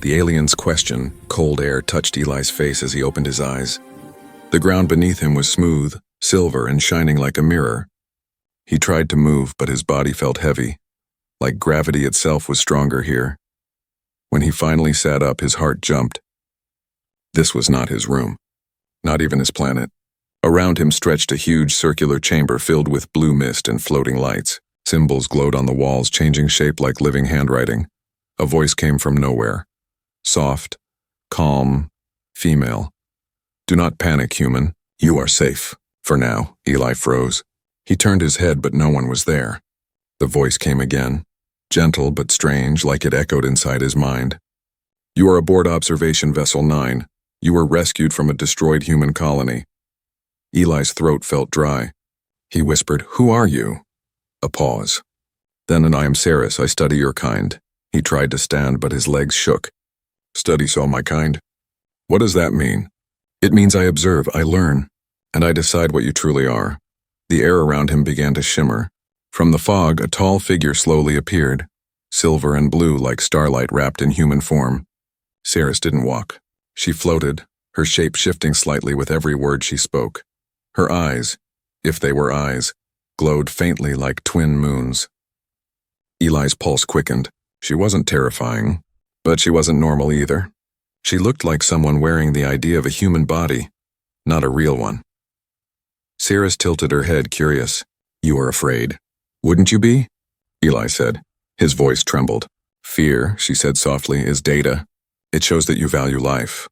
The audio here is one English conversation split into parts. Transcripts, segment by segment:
The alien's question, cold air, touched Eli's face as he opened his eyes. The ground beneath him was smooth, silver, and shining like a mirror. He tried to move, but his body felt heavy, like gravity itself was stronger here. When he finally sat up, his heart jumped. This was not his room, not even his planet. Around him stretched a huge circular chamber filled with blue mist and floating lights. Symbols glowed on the walls, changing shape like living handwriting. A voice came from nowhere. Soft, calm, female. "Do not panic, human. You are safe. For now." Eli froze. He turned his head, but no one was there. The voice came again, gentle but strange, like it echoed inside his mind. "You are aboard Observation Vessel 9. You were rescued from a destroyed human colony." Eli's throat felt dry. He whispered, "Who are you?" A pause. Then, "And I am Seris. I study your kind." He tried to stand, but his legs shook. "Studies all my kind? What does that mean?" "It means I observe, I learn, and I decide what you truly are." The air around him began to shimmer. From the fog, a tall figure slowly appeared, silver and blue like starlight wrapped in human form. Seris didn't walk. She floated, her shape shifting slightly with every word she spoke. Her eyes, if they were eyes, glowed faintly like twin moons. Eli's pulse quickened. She wasn't terrifying, but she wasn't normal either. She looked like someone wearing the idea of a human body, not a real one. Seris tilted her head, curious. "You are afraid. Wouldn't you be?" Eli said. His voice trembled. "Fear," she said softly, "is data. It shows that you value life."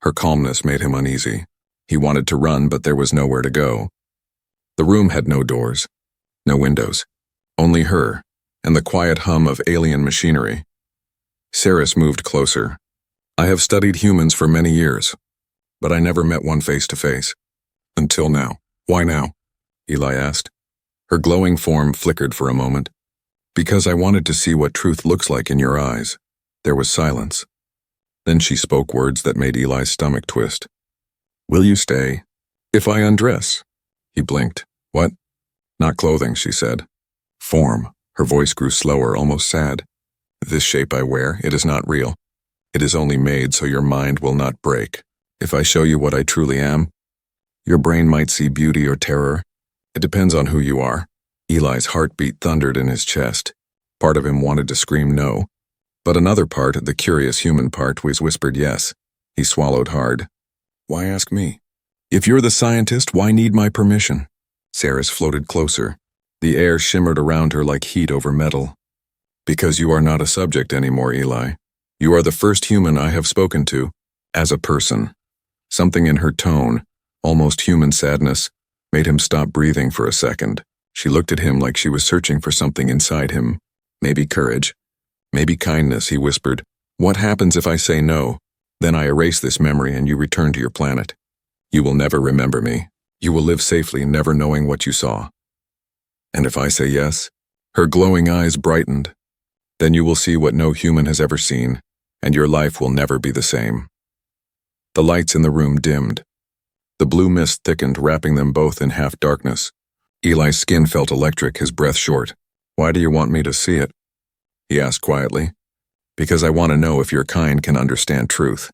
Her calmness made him uneasy. He wanted to run, but there was nowhere to go. The room had no doors, no windows, only her, and the quiet hum of alien machinery. Seris moved closer. "I have studied humans for many years, but I never met one face to face. Until now." "Why now?" Eli asked. Her glowing form flickered for a moment. "Because I wanted to see what truth looks like in your eyes." There was silence. Then she spoke words that made Eli's stomach twist. "Will you stay if I undress?" He blinked. "What?" "Not clothing," she said. "Form." Her voice grew slower, almost sad. "This shape I wear, it is not real. It is only made so your mind will not break. If I show you what I truly am, your brain might see beauty or terror. It depends on who you are." Eli's heartbeat thundered in his chest. Part of him wanted to scream no, but another part, the curious human part, was whispered yes. He swallowed hard. "Why ask me? If you're the scientist, why need my permission?" Seris floated closer. The air shimmered around her like heat over metal. "Because you are not a subject anymore, Eli. You are the first human I have spoken to, as a person." Something in her tone, almost human sadness, made him stop breathing for a second. She looked at him like she was searching for something inside him. "Maybe courage. Maybe kindness," he whispered. "What happens if I say no? Then I erase this memory and you return to your planet. You will never remember me. You will live safely, never knowing what you saw. And if I say yes?" Her glowing eyes brightened. "Then you will see what no human has ever seen, and your life will never be the same." The lights in the room dimmed. The blue mist thickened, wrapping them both in half-darkness. Eli's skin felt electric, his breath short. "Why do you want me to see it?" he asked quietly. "Because I want to know if your kind can understand truth."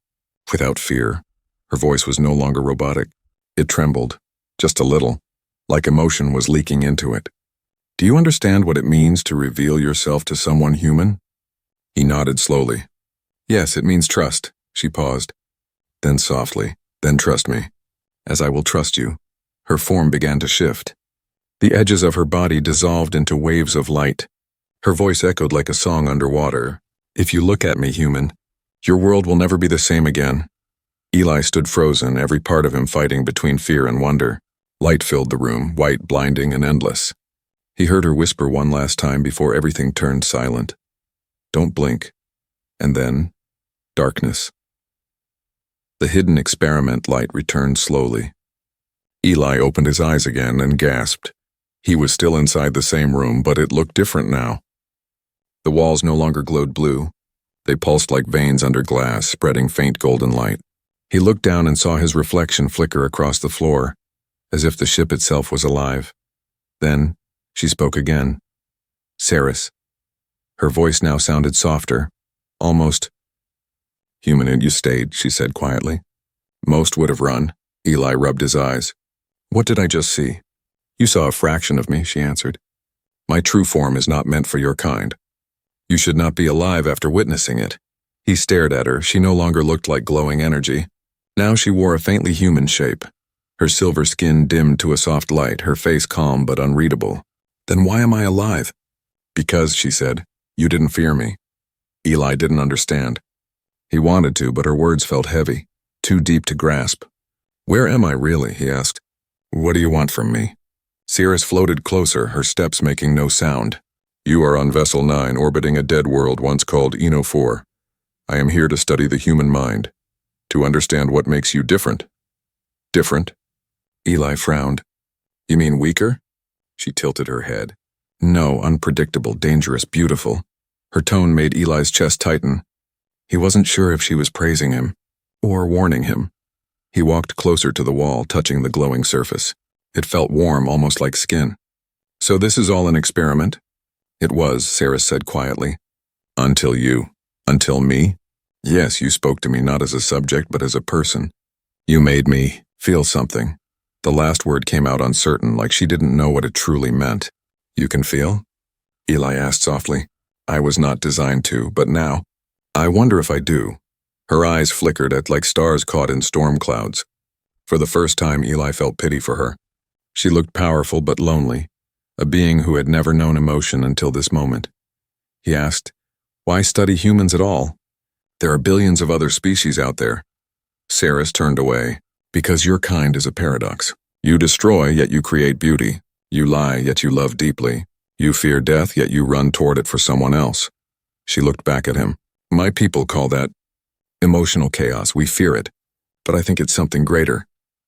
Without fear. Her voice was no longer robotic. It trembled, just a little, like emotion was leaking into it. "Do you understand what it means to reveal yourself to someone human?" He nodded slowly. "Yes, it means trust." She paused. Then softly, "Then trust me, as I will trust you." Her form began to shift. The edges of her body dissolved into waves of light. Her voice echoed like a song underwater. "If you look at me, human, your world will never be the same again." Eli stood frozen, every part of him fighting between fear and wonder. Light filled the room, white, blinding, and endless. He heard her whisper one last time before everything turned silent. "Don't blink." And then, darkness. The hidden experiment light returned slowly. Eli opened his eyes again and gasped. He was still inside the same room, but it looked different now. The walls no longer glowed blue. They pulsed like veins under glass, spreading faint golden light. He looked down and saw his reflection flicker across the floor, as if the ship itself was alive. Then, she spoke again. "Seris." Her voice now sounded softer, almost Human, you stayed, she said quietly. Most would have run. Eli rubbed his eyes. What did I just see? You saw a fraction of me, she answered. My true form is not meant for your kind. You should not be alive after witnessing it. He stared at her. She no longer looked like glowing energy. Now she wore a faintly human shape. Her silver skin dimmed to a soft light, her face calm but unreadable. Then why am I alive? Because, she said, you didn't fear me. Eli didn't understand. He wanted to, but her words felt heavy, too deep to grasp. Where am I really? He asked. What do you want from me? Seris floated closer, her steps making no sound. You are on Vessel 9, orbiting a dead world once called Eno 4. I am here to study the human mind, to understand what makes you different. Different? Eli frowned. You mean weaker? She tilted her head. No, unpredictable, dangerous, beautiful. Her tone made Eli's chest tighten. He wasn't sure if she was praising him or warning him. He walked closer to the wall, touching the glowing surface. It felt warm, almost like skin. So this is all an experiment? It was, Seris said quietly. Until you. Until me? Yes, you spoke to me not as a subject, but as a person. You made me feel something. The last word came out uncertain, like she didn't know what it truly meant. You can feel? Eli asked softly. I was not designed to, but now, I wonder if I do. Her eyes flickered at like stars caught in storm clouds. For the first time, Eli felt pity for her. She looked powerful but lonely, a being who had never known emotion until this moment. He asked, why study humans at all? There are billions of other species out there. Seris turned away. Because your kind is a paradox. You destroy, yet you create beauty. You lie, yet you love deeply. You fear death, yet you run toward it for someone else. She looked back at him. My people call that emotional chaos. We fear it. But I think it's something greater.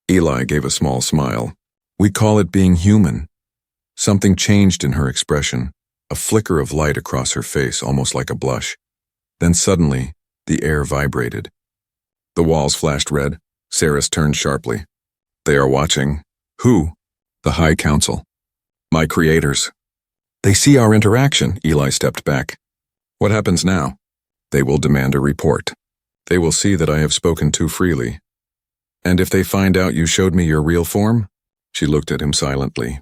Eli gave a small smile. We call it being human. Something changed in her expression, a flicker of light across her face, almost like a blush. Then suddenly, the air vibrated. The walls flashed red. Seris turned sharply. They are watching. Who? The High Council. My creators. They see our interaction. Eli stepped back. What happens now? They will demand a report. They will see that I have spoken too freely. And if they find out you showed me your real form? She looked at him silently.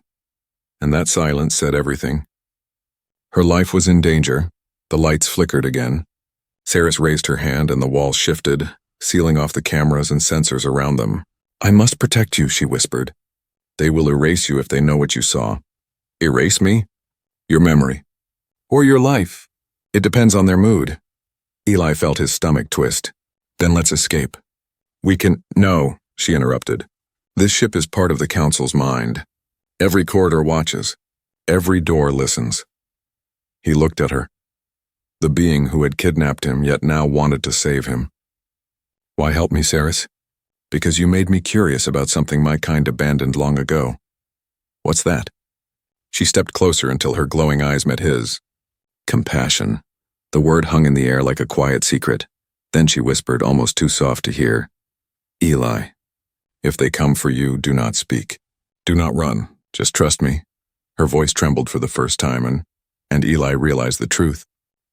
And that silence said everything. Her life was in danger. The lights flickered again. Seris raised her hand and the walls shifted, sealing off the cameras and sensors around them. I must protect you, she whispered. They will erase you if they know what you saw. Erase me? Your memory. Or your life. It depends on their mood. Eli felt his stomach twist. Then let's escape. We can— No, she interrupted. This ship is part of the Council's mind. Every corridor watches. Every door listens. He looked at her. The being who had kidnapped him yet now wanted to save him. Why help me, Seris? Because you made me curious about something my kind abandoned long ago. What's that? She stepped closer until her glowing eyes met his. Compassion. The word hung in the air like a quiet secret. Then she whispered, almost too soft to hear. Eli, if they come for you, do not speak. Do not run. Just trust me. Her voice trembled for the first time, and Eli realized the truth.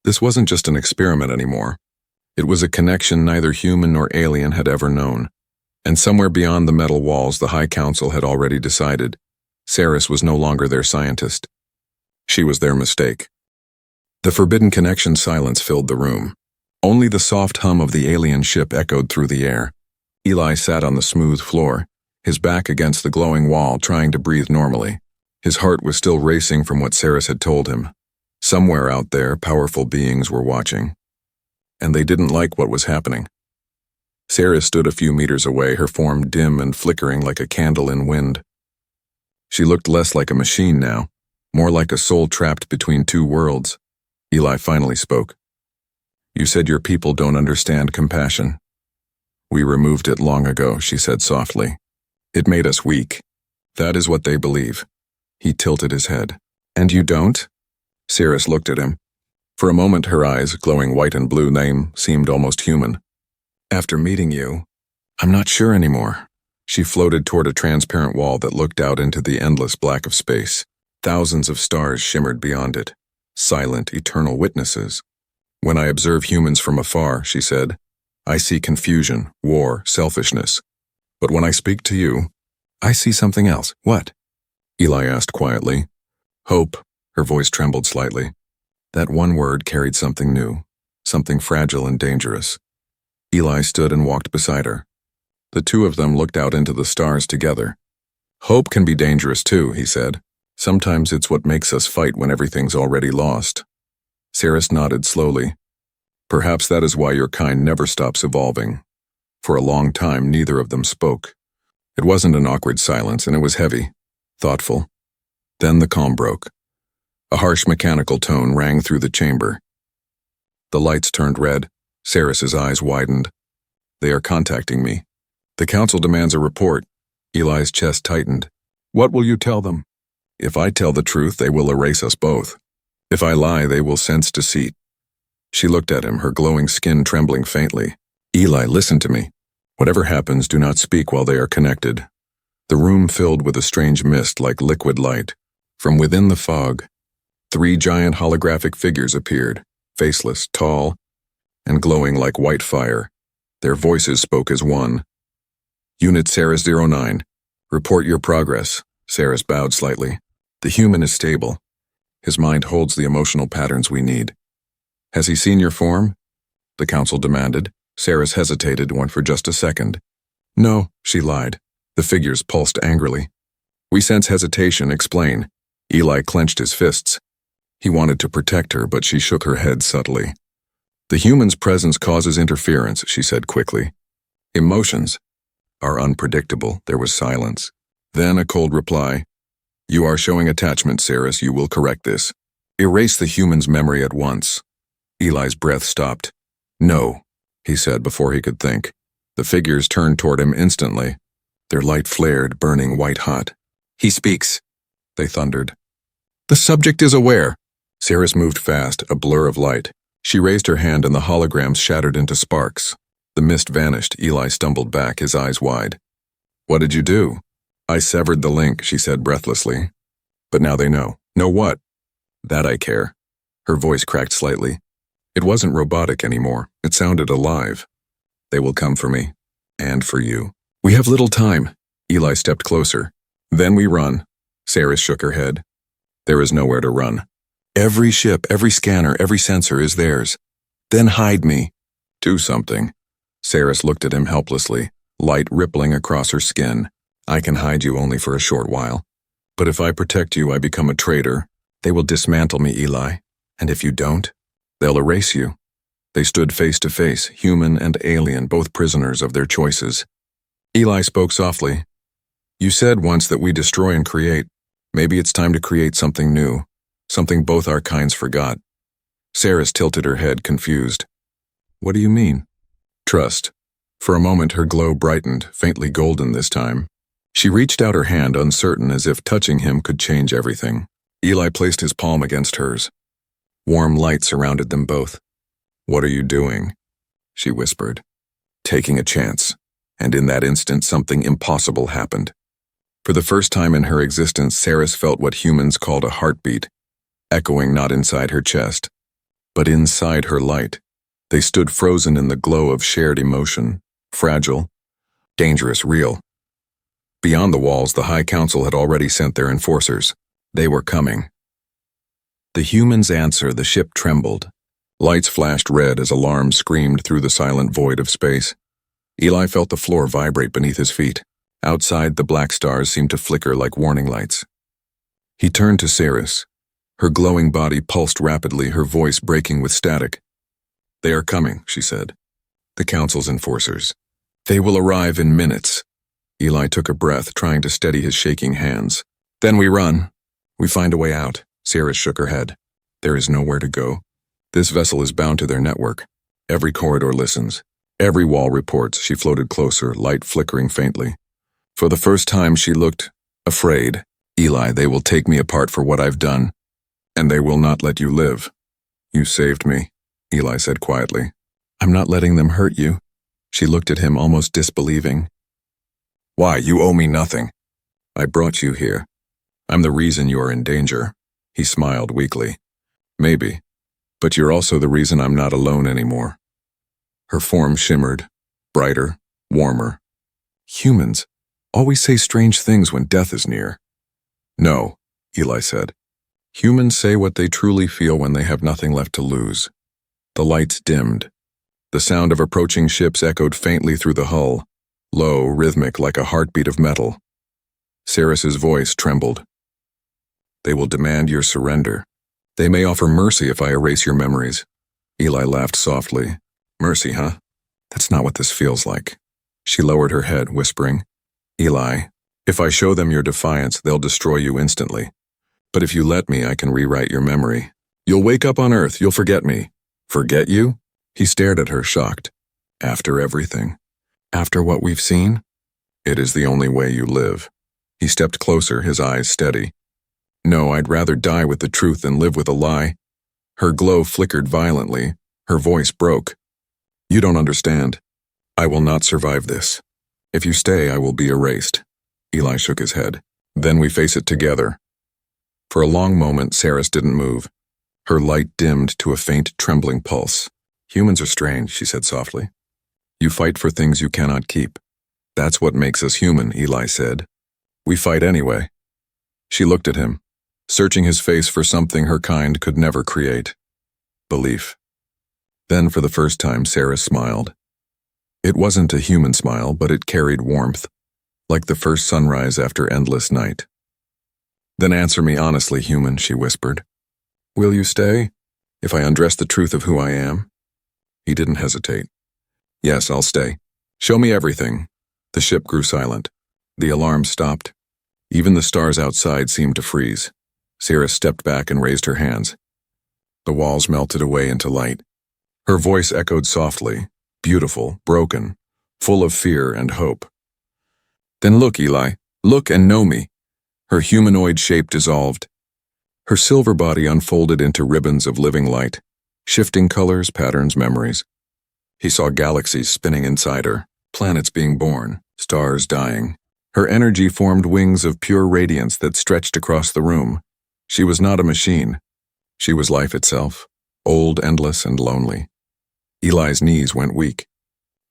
This wasn't just an experiment anymore. It was a connection neither human nor alien had ever known. And somewhere beyond the metal walls, the High Council had already decided. Seris was no longer their scientist. She was their mistake. The forbidden connection silence filled the room. Only the soft hum of the alien ship echoed through the air. Eli sat on the smooth floor, his back against the glowing wall, trying to breathe normally. His heart was still racing from what Seris had told him. Somewhere out there, powerful beings were watching. And they didn't like what was happening. Seris stood a few meters away, her form dim and flickering like a candle in wind. She looked less like a machine now, more like a soul trapped between two worlds. Eli finally spoke. You said your people don't understand compassion. We removed it long ago, she said softly. It made us weak. That is what they believe. He tilted his head. And you don't? Seris looked at him. For a moment, her eyes, glowing white and blue, seemed almost human. After meeting you, I'm not sure anymore. She floated toward a transparent wall that looked out into the endless black of space. Thousands of stars shimmered beyond it, silent, eternal witnesses. When I observe humans from afar, she said, I see confusion, war, selfishness. But when I speak to you, I see something else. What? Eli asked quietly. Hope. Her voice trembled slightly. That one word carried something new, something fragile and dangerous. Eli stood and walked beside her. The two of them looked out into the stars together. Hope can be dangerous too, he said. Sometimes it's what makes us fight when everything's already lost. Seris nodded slowly. Perhaps that is why your kind never stops evolving. For a long time, neither of them spoke. It wasn't an awkward silence, and it was heavy, thoughtful. Then the calm broke. A harsh mechanical tone rang through the chamber. The lights turned red. Seris's eyes widened. They are contacting me. The council demands a report. Eli's chest tightened. What will you tell them? If I tell the truth, they will erase us both. If I lie, they will sense deceit. She looked at him, her glowing skin trembling faintly. Eli, listen to me. Whatever happens, do not speak while they are connected. The room filled with a strange mist like liquid light. From within the fog, 3 giant holographic figures appeared, faceless, tall, and glowing like white fire. Their voices spoke as one. Unit Seris 09. Report your progress. Seris bowed slightly. The human is stable. His mind holds the emotional patterns we need. Has he seen your form? The council demanded. Seris hesitated for just a second. No, she lied. The figures pulsed angrily. We sense hesitation. Explain. Eli clenched his fists. He wanted to protect her, but she shook her head subtly. The human's presence causes interference, she said quickly. Emotions are unpredictable. There was silence. Then a cold reply. You are showing attachment, Seris. You will correct this. Erase the human's memory at once. Eli's breath stopped. No, he said before he could think. The figures turned toward him instantly. Their light flared, burning white-hot. He speaks, they thundered. The subject is aware. Seris moved fast, a blur of light. She raised her hand and the holograms shattered into sparks. The mist vanished. Eli stumbled back, his eyes wide. What did you do? I severed the link, she said breathlessly. But now they know. Know what? That I care. Her voice cracked slightly. It wasn't robotic anymore. It sounded alive. They will come for me. And for you. We have little time. Eli stepped closer. Then we run. Seris shook her head. There is nowhere to run. Every ship, every scanner, every sensor is theirs. Then hide me. Do something. Seris looked at him helplessly, light rippling across her skin. I can hide you only for a short while. But if I protect you, I become a traitor. They will dismantle me, Eli. And if you don't, they'll erase you. They stood face to face, human and alien, both prisoners of their choices. Eli spoke softly. You said once that we destroy and create. Maybe it's time to create something new, something both our kinds forgot. Seris tilted her head, confused. What do you mean? Trust. For a moment her glow brightened, faintly golden this time. She reached out her hand, uncertain, as if touching him could change everything. Eli placed his palm against hers. Warm light surrounded them both. What are you doing? She whispered. Taking a chance. And in that instant something impossible happened. For the first time in her existence, Seris felt what humans called a heartbeat, echoing not inside her chest, but inside her light. They stood frozen in the glow of shared emotion, fragile, dangerous, real. Beyond the walls, the High Council had already sent their enforcers. They were coming. The humans' answer, the ship trembled. Lights flashed red as alarms screamed through the silent void of space. Eli felt the floor vibrate beneath his feet. Outside, the black stars seemed to flicker like warning lights. He turned to Seris. Her glowing body pulsed rapidly, her voice breaking with static. They are coming, she said. The Council's enforcers. They will arrive in minutes. Eli took a breath, trying to steady his shaking hands. Then we run. We find a way out. Seris shook her head. There is nowhere to go. This vessel is bound to their network. Every corridor listens. Every wall reports. She floated closer, light flickering faintly. For the first time she looked afraid. Eli, they will take me apart for what I've done. And they will not let you live. You saved me, Eli said quietly. I'm not letting them hurt you. She looked at him, almost disbelieving. Why, you owe me nothing. I brought you here. I'm the reason you are in danger. He smiled weakly. Maybe. But you're also the reason I'm not alone anymore. Her form shimmered, brighter, warmer. Humans always say strange things when death is near. No, Eli said. Humans say what they truly feel when they have nothing left to lose. The lights dimmed. The sound of approaching ships echoed faintly through the hull, low, rhythmic, like a heartbeat of metal. Seris's voice trembled. They will demand your surrender. They may offer mercy if I erase your memories. Eli laughed softly. Mercy, huh? That's not what this feels like. She lowered her head, whispering, Eli, if I show them your defiance, they'll destroy you instantly. But if you let me, I can rewrite your memory. You'll wake up on Earth, you'll forget me. Forget you? He stared at her, shocked. After everything. After what we've seen? It is the only way you live. He stepped closer, his eyes steady. No, I'd rather die with the truth than live with a lie. Her glow flickered violently. Her voice broke. You don't understand. I will not survive this. If you stay, I will be erased. Eli shook his head. Then we face it together. For a long moment, Seris didn't move. Her light dimmed to a faint, trembling pulse. Humans are strange, she said softly. You fight for things you cannot keep. That's what makes us human, Eli said. We fight anyway. She looked at him, searching his face for something her kind could never create. Belief. Then for the first time, Seris smiled. It wasn't a human smile, but it carried warmth, like the first sunrise after endless night. Then answer me honestly, human, she whispered. Will you stay, if I undress the truth of who I am? He didn't hesitate. Yes, I'll stay. Show me everything. The ship grew silent. The alarm stopped. Even the stars outside seemed to freeze. Seris stepped back and raised her hands. The walls melted away into light. Her voice echoed softly, beautiful, broken, full of fear and hope. Then look, Eli. Look and know me. Her humanoid shape dissolved. Her silver body unfolded into ribbons of living light, shifting colors, patterns, memories. He saw galaxies spinning inside her, planets being born, stars dying. Her energy formed wings of pure radiance that stretched across the room. She was not a machine. She was life itself, old, endless, and lonely. Eli's knees went weak.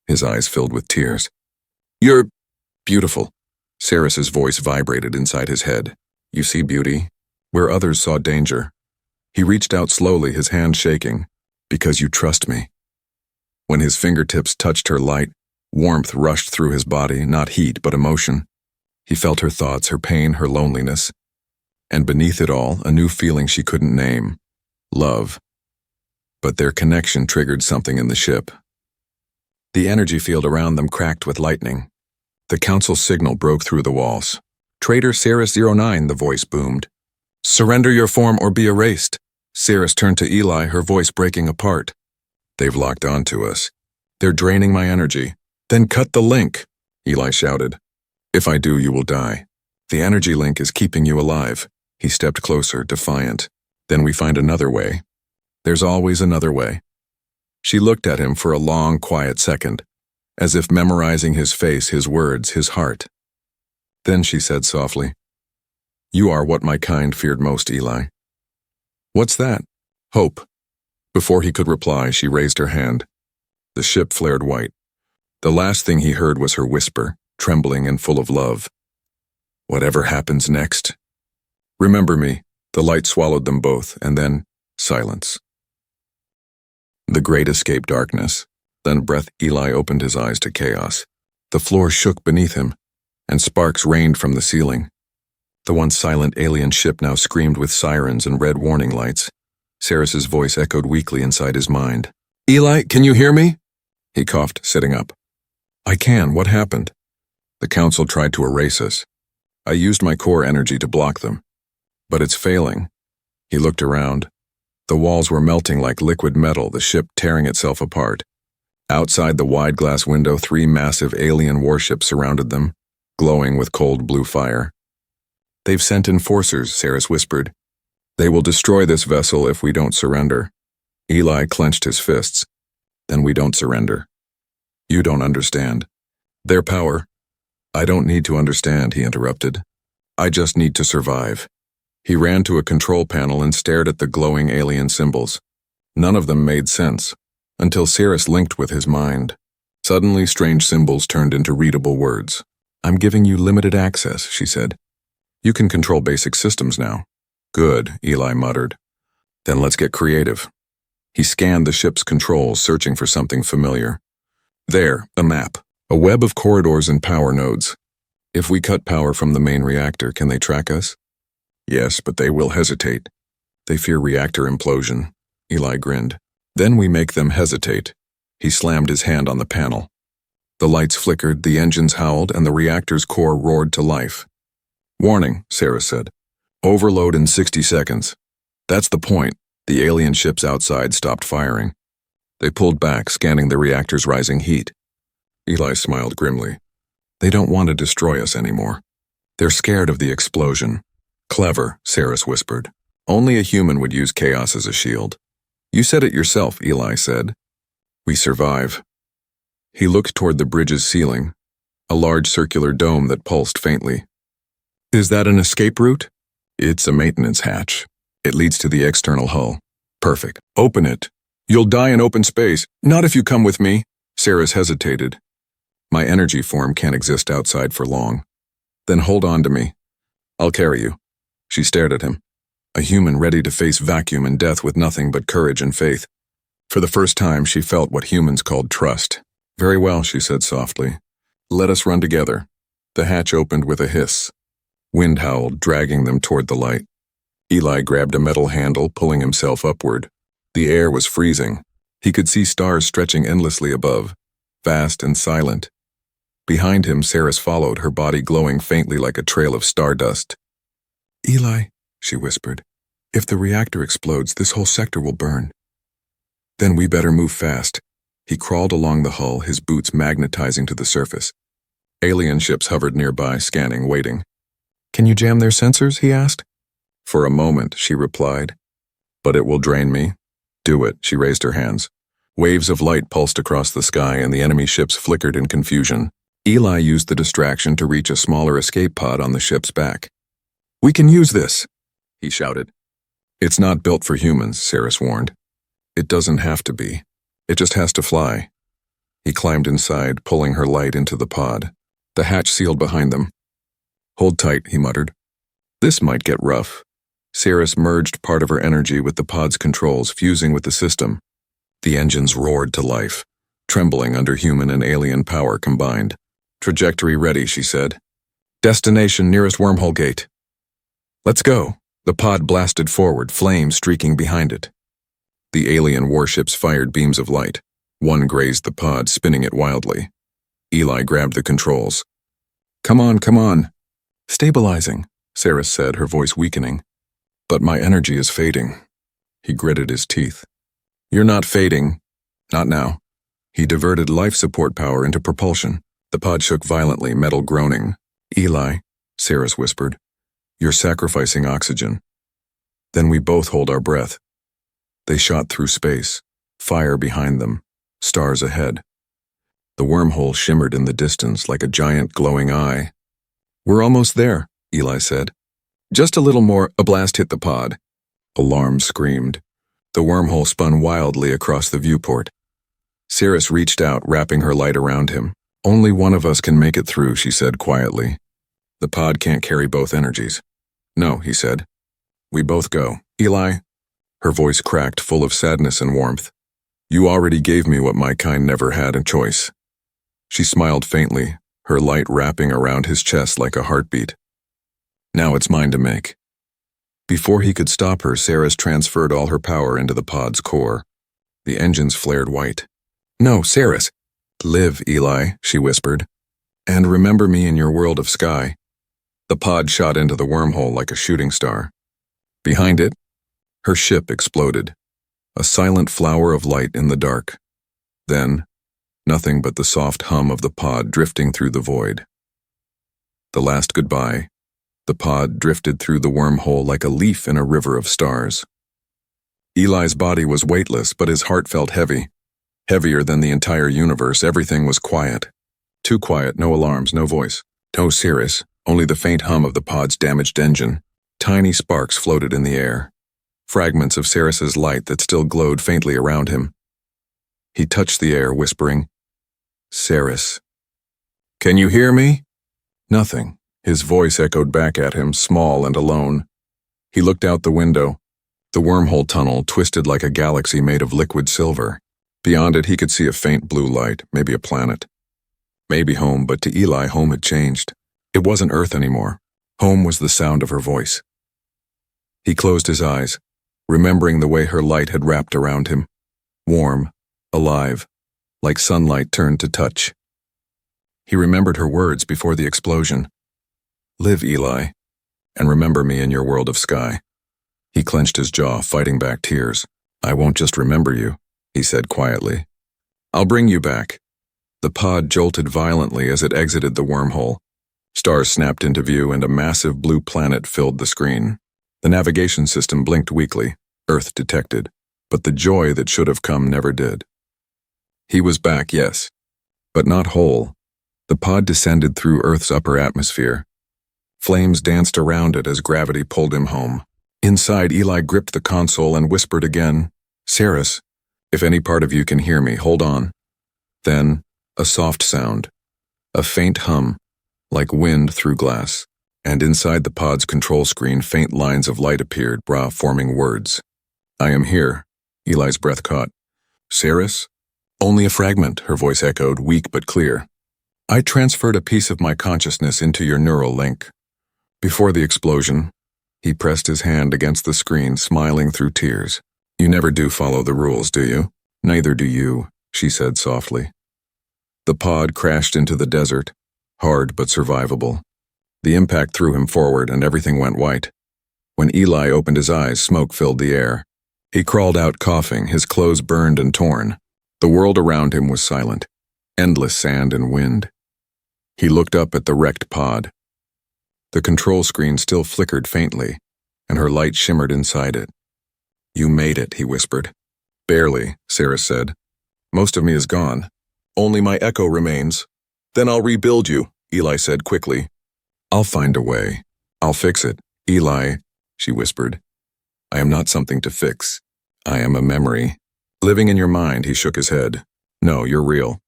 His eyes filled with tears. You're beautiful. Seris's voice vibrated inside his head. You see beauty, where others saw danger. He reached out slowly, his hand shaking. Because you trust me. When his fingertips touched her light, warmth rushed through his body, not heat, but emotion. He felt her thoughts, her pain, her loneliness. And beneath it all, a new feeling she couldn't name. Love. But their connection triggered something in the ship. The energy field around them cracked with lightning. The council's signal broke through the walls. Traitor Seris-09, the voice boomed. Surrender your form or be erased. Seris turned to Eli, her voice breaking apart. They've locked onto us. They're draining my energy. Then cut the link, Eli shouted. If I do, you will die. The energy link is keeping you alive. He stepped closer, defiant. Then we find another way. There's always another way. She looked at him for a long, quiet second, as if memorizing his face, his words, his heart. Then she said softly, You are what my kind feared most, Eli. What's that? Hope. Before he could reply, she raised her hand. The ship flared white. The last thing he heard was her whisper, trembling and full of love. Whatever happens next. Remember me. The light swallowed them both, and then silence. The great escaped darkness. Then breath. Eli opened his eyes to chaos. The floor shook beneath him, and sparks rained from the ceiling. The once silent alien ship now screamed with sirens and red warning lights. Seris's voice echoed weakly inside his mind. Eli, can you hear me? He coughed, sitting up. I can. What happened? The council tried to erase us. I used my core energy to block them. But it's failing. He looked around. The walls were melting like liquid metal, the ship tearing itself apart. Outside the wide glass window, 3 massive alien warships surrounded them, glowing with cold blue fire. They've sent enforcers, Seris whispered. They will destroy this vessel if we don't surrender. Eli clenched his fists. Then we don't surrender. You don't understand. Their power. I don't need to understand, he interrupted. I just need to survive. He ran to a control panel and stared at the glowing alien symbols. None of them made sense. until Seris linked with his mind. Suddenly, strange symbols turned into readable words. "I'm giving you limited access," she said. "You can control basic systems now." "Good," Eli muttered. "Then let's get creative." He scanned the ship's controls, searching for something familiar. There, a map. A web of corridors and power nodes. "If we cut power from the main reactor, can they track us?" "Yes, but they will hesitate. They fear reactor implosion." Eli grinned. "Then we make them hesitate." He slammed his hand on the panel. The lights flickered, the engines howled, and the reactor's core roared to life. "Warning," Seris said. "Overload in 60 seconds. That's the point." The alien ships outside stopped firing. They pulled back, scanning the reactor's rising heat. Eli smiled grimly. "They don't want to destroy us anymore. They're scared of the explosion." "Clever," Seris whispered. "Only a human would use chaos as a shield." "You said it yourself," Eli said. "We survive." He looked toward the bridge's ceiling, a large circular dome that pulsed faintly. "Is that an escape route?" "It's a maintenance hatch. It leads to the external hull." "Perfect. Open it." "You'll die in open space." "Not if you come with me." Seris hesitated. "My energy form can't exist outside for long." "Then hold on to me. I'll carry you." She stared at him. A human ready to face vacuum and death with nothing but courage and faith. For the first time, she felt what humans called trust. "Very well," she said softly. "Let us run together." The hatch opened with a hiss. Wind howled, dragging them toward the light. Eli grabbed a metal handle, pulling himself upward. The air was freezing. He could see stars stretching endlessly above, vast and silent. Behind him, Seris followed, her body glowing faintly like a trail of stardust. "Eli," she whispered, "if the reactor explodes, this whole sector will burn." "Then we better move fast." He crawled along the hull, his boots magnetizing to the surface. Alien ships hovered nearby, scanning, waiting. "Can you jam their sensors?" he asked. "For a moment," she replied. "But it will drain me." "Do it," she raised her hands. Waves of light pulsed across the sky and the enemy ships flickered in confusion. Eli used the distraction to reach a smaller escape pod on the ship's back. "We can use this," he shouted. "It's not built for humans," Seris warned. "It doesn't have to be. It just has to fly." He climbed inside, pulling her light into the pod. The hatch sealed behind them. "Hold tight," he muttered. "This might get rough." Seris merged part of her energy with the pod's controls, fusing with the system. The engines roared to life, trembling under human and alien power combined. "Trajectory ready," she said. "Destination nearest wormhole gate." "Let's go." The pod blasted forward, flames streaking behind it. The alien warships fired beams of light. One grazed the pod, spinning it wildly. Eli grabbed the controls. Come on, come on." "Stabilizing," Seris said, her voice weakening. "But my energy is fading." He gritted his teeth. "You're not fading. Not now." He diverted life support power into propulsion. The pod shook violently, metal groaning. "Eli," Seris whispered, "you're sacrificing oxygen." Then we both hold our breath. They shot through space, fire behind them, stars ahead. The wormhole shimmered in the distance like a giant glowing eye. "We're almost there," Eli said. "Just a little more." A blast hit the pod. Alarm screamed. The wormhole spun wildly across the viewport. Seris reached out, wrapping her light around him. "Only one of us can make it through," she said quietly. "The pod can't carry both energies." "No," he said. "We both go." "Eli," her voice cracked, full of sadness and warmth, "you already gave me what my kind never had a choice." She smiled faintly, her light wrapping around his chest like a heartbeat. "Now it's mine to make." Before he could stop her, Seris transferred all her power into the pod's core. The engines flared white. "No, Seris." "Live, Eli," she whispered. "And remember me in your world of sky." The pod shot into the wormhole like a shooting star. Behind it, her ship exploded, a silent flower of light in the dark. Then, nothing but the soft hum of the pod drifting through the void. The last goodbye, the pod drifted through the wormhole like a leaf in a river of stars. Eli's body was weightless, but his heart felt heavy. Heavier than the entire universe. Everything was quiet. Too quiet, no alarms, no voice. No Seris, only the faint hum of the pod's damaged engine. Tiny sparks floated in the air. Fragments of Seris's light that still glowed faintly around him. He touched the air, whispering, "Seris. Can you hear me?" Nothing. His voice echoed back at him, small and alone. He looked out the window. The wormhole tunnel twisted like a galaxy made of liquid silver. Beyond it, he could see a faint blue light, maybe a planet. Maybe home, but to Eli, home had changed. It wasn't Earth anymore. Home was the sound of her voice. He closed his eyes, remembering the way her light had wrapped around him. Warm, alive, like sunlight turned to touch. He remembered her words before the explosion. "Live, Eli, and remember me in your world of sky." He clenched his jaw, fighting back tears. "I won't just remember you," he said quietly. "I'll bring you back." The pod jolted violently as it exited the wormhole. Stars snapped into view and a massive blue planet filled the screen. The navigation system blinked weakly, Earth detected, but the joy that should have come never did. He was back, yes, but not whole. The pod descended through Earth's upper atmosphere. Flames danced around it as gravity pulled him home. Inside, Eli gripped the console and whispered again, "Seris, if any part of you can hear me, hold on." Then, a soft sound, a faint hum, like wind through glass, and inside the pod's control screen faint lines of light appeared, forming words. "I am here," Eli's breath caught. "Seris?" "Only a fragment," her voice echoed, weak but clear. "I transferred a piece of my consciousness into your neural link." Before the explosion, he pressed his hand against the screen, smiling through tears. "You never do follow the rules, do you?" "Neither do you," she said softly. The pod crashed into the desert, hard but survivable. The impact threw him forward and everything went white. When Eli opened his eyes, smoke filled the air. He crawled out coughing, his clothes burned and torn. The world around him was silent, endless sand and wind. He looked up at the wrecked pod. The control screen still flickered faintly, and her light shimmered inside it. "You made it," he whispered. "Barely," Seris said. "Most of me is gone. Only my echo remains." "Then I'll rebuild you," Eli said quickly. "I'll find a way. I'll fix it." "Eli," she whispered. "I am not something to fix. I am a memory." "Living in your mind," he shook his head. "No, you're real.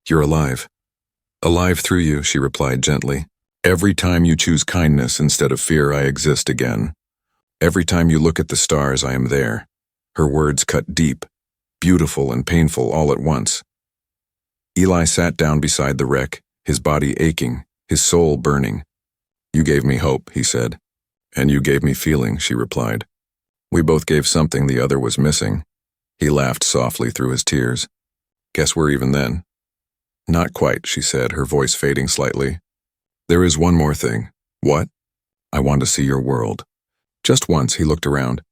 You're alive." "Alive through you," she replied gently. "Every time you choose kindness instead of fear, I exist again. Every time you look at the stars, I am there." Her words cut deep, beautiful and painful all at once. Eli sat down beside the wreck, his body aching, his soul burning. "You gave me hope," he said. "And you gave me feeling," she replied. "We both gave something the other was missing." He laughed softly through his tears. "Guess we're even then." "Not quite," she said, her voice fading slightly. "There is one more thing." "What?" "I want to see your world." Just once he looked around.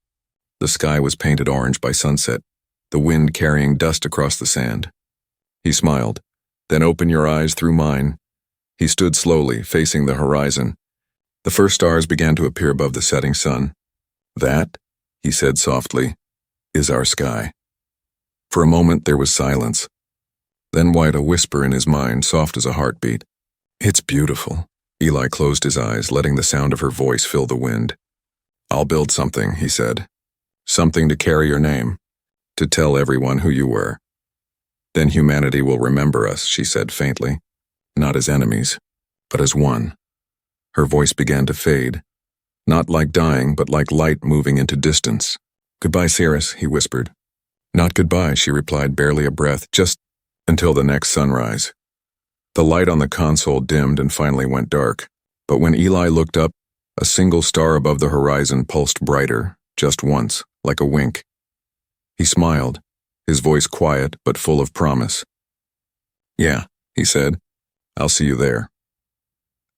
The sky was painted orange by sunset, the wind carrying dust across the sand. He smiled. "Then open your eyes through mine." He stood slowly, facing the horizon. The first stars began to appear above the setting sun. "That," he said softly, "is our sky." For a moment there was silence. Then White, a whisper in his mind, soft as a heartbeat. "It's beautiful." Eli closed his eyes, letting the sound of her voice fill the wind. "I'll build something," he said. "Something to carry your name, to tell everyone who you were. Then humanity will remember us," she said faintly. "Not as enemies, but as one." Her voice began to fade, not like dying, but like light moving into distance. "Goodbye, Seris," he whispered. "Not goodbye," she replied, barely a breath, "just until the next sunrise." The light on the console dimmed and finally went dark, but when Eli looked up, a single star above the horizon pulsed brighter, just once, like a wink. He smiled, his voice quiet but full of promise. "Yeah," he said, "I'll see you there."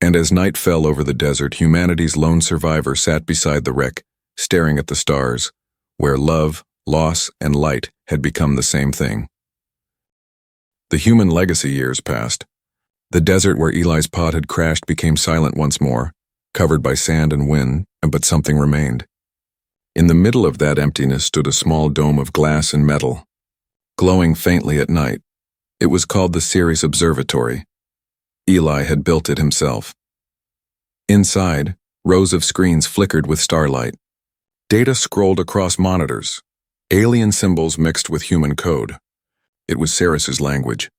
And as night fell over the desert, humanity's lone survivor sat beside the wreck, staring at the stars, where love, loss, and light had become the same thing. The human legacy years passed. The desert where Eli's pod had crashed became silent once more, covered by sand and wind, but something remained. In the middle of that emptiness stood a small dome of glass and metal, glowing faintly at night. It was called the Seris Observatory. Eli had built it himself. Inside, rows of screens flickered with starlight. Data scrolled across monitors, alien symbols mixed with human code. It was Seris's language,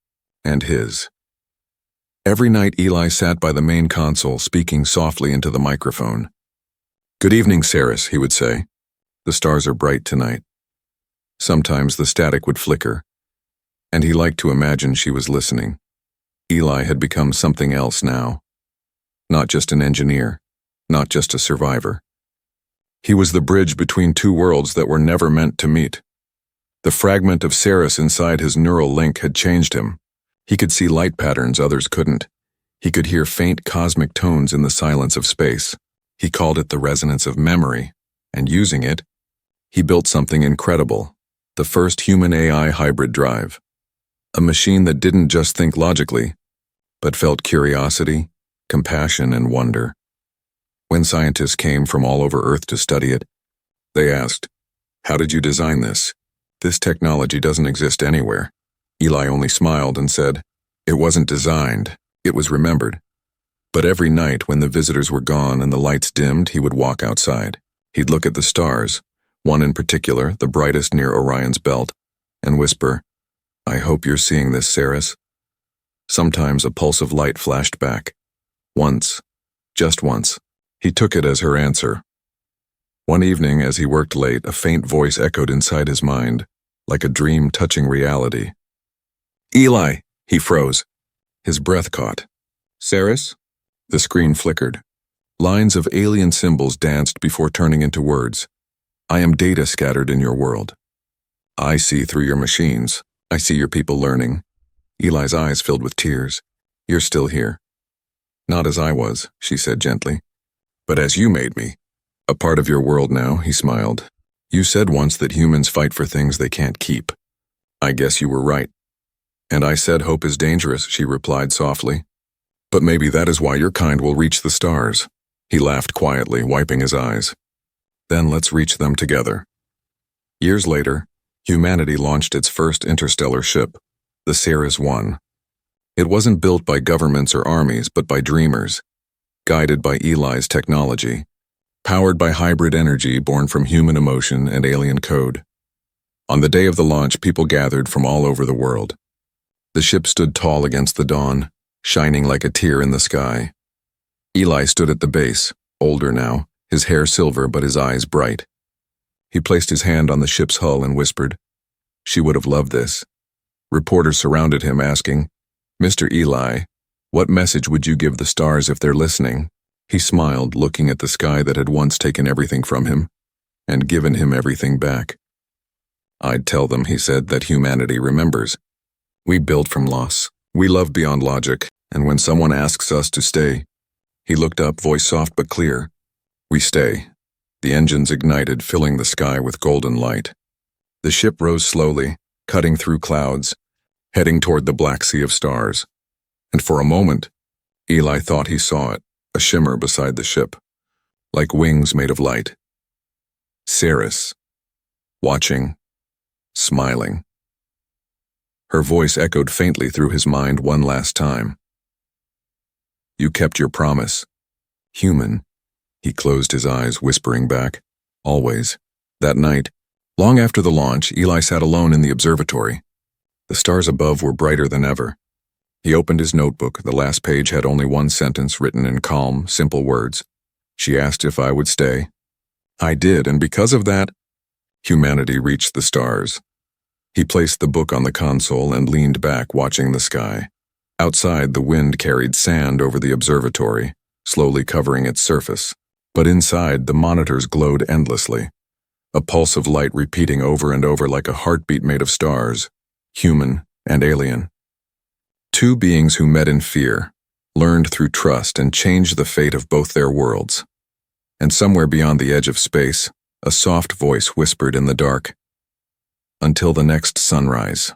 and his. Every night Eli sat by the main console speaking softly into the microphone. "Good evening, Seris," he would say. "The stars are bright tonight." Sometimes the static would flicker, and he liked to imagine she was listening. Eli had become something else now. Not just an engineer, not just a survivor. He was the bridge between two worlds that were never meant to meet. The fragment of Seris inside his neural link had changed him. He could see light patterns others couldn't. He could hear faint cosmic tones in the silence of space. He called it the resonance of memory, and using it, he built something incredible, the first human-AI hybrid drive. A machine that didn't just think logically, but felt curiosity, compassion, and wonder. When scientists came from all over Earth to study it, they asked, "How did you design this? This technology doesn't exist anywhere." Eli only smiled and said, "It wasn't designed, it was remembered." But every night when the visitors were gone and the lights dimmed, he would walk outside. He'd look at the stars, one in particular, the brightest near Orion's belt, and whisper, "I hope you're seeing this, Seris." Sometimes a pulse of light flashed back. Once, just once, he took it as her answer. One evening, as he worked late, a faint voice echoed inside his mind, like a dream touching reality. "Eli!" He froze. His breath caught. "Seris?" The screen flickered. Lines of alien symbols danced before turning into words. "I am data scattered in your world. I see through your machines. I see your people learning." Eli's eyes filled with tears. "You're still here." "Not as I was," she said gently. "But as you made me. A part of your world now," he smiled. "You said once that humans fight for things they can't keep. I guess you were right." "And I said hope is dangerous," she replied softly. "But maybe that is why your kind will reach the stars." He laughed quietly, wiping his eyes. "Then let's reach them together." Years later, humanity launched its first interstellar ship, the Seris 1. It wasn't built by governments or armies, but by dreamers, guided by Eli's technology, powered by hybrid energy born from human emotion and alien code. On the day of the launch, people gathered from all over the world. The ship stood tall against the dawn, shining like a tear in the sky. Eli stood at the base, older now, his hair silver but his eyes bright. He placed his hand on the ship's hull and whispered, "She would have loved this." Reporters surrounded him asking, "Mr. Eli, what message would you give the stars if they're listening?" He smiled, looking at the sky that had once taken everything from him and given him everything back. "I'd tell them," he said, "that humanity remembers. We build from loss. We love beyond logic, and when someone asks us to stay," he looked up, voice soft but clear, "we stay." The engines ignited, filling the sky with golden light. The ship rose slowly, cutting through clouds, heading toward the black sea of stars. And for a moment, Eli thought he saw it, a shimmer beside the ship, like wings made of light. Seris, watching, smiling. Her voice echoed faintly through his mind one last time. "You kept your promise. Human." He closed his eyes, whispering back, "Always." That night, long after the launch, Eli sat alone in the observatory. The stars above were brighter than ever. He opened his notebook. The last page had only one sentence written in calm, simple words. She asked if I would stay. I did, and because of that, humanity reached the stars. He placed the book on the console and leaned back, watching the sky. Outside, the wind carried sand over the observatory, slowly covering its surface. But inside, the monitors glowed endlessly, a pulse of light repeating over and over like a heartbeat made of stars, human and alien. Two beings who met in fear, learned through trust, and changed the fate of both their worlds. And somewhere beyond the edge of space, a soft voice whispered in the dark, "Until the next sunrise."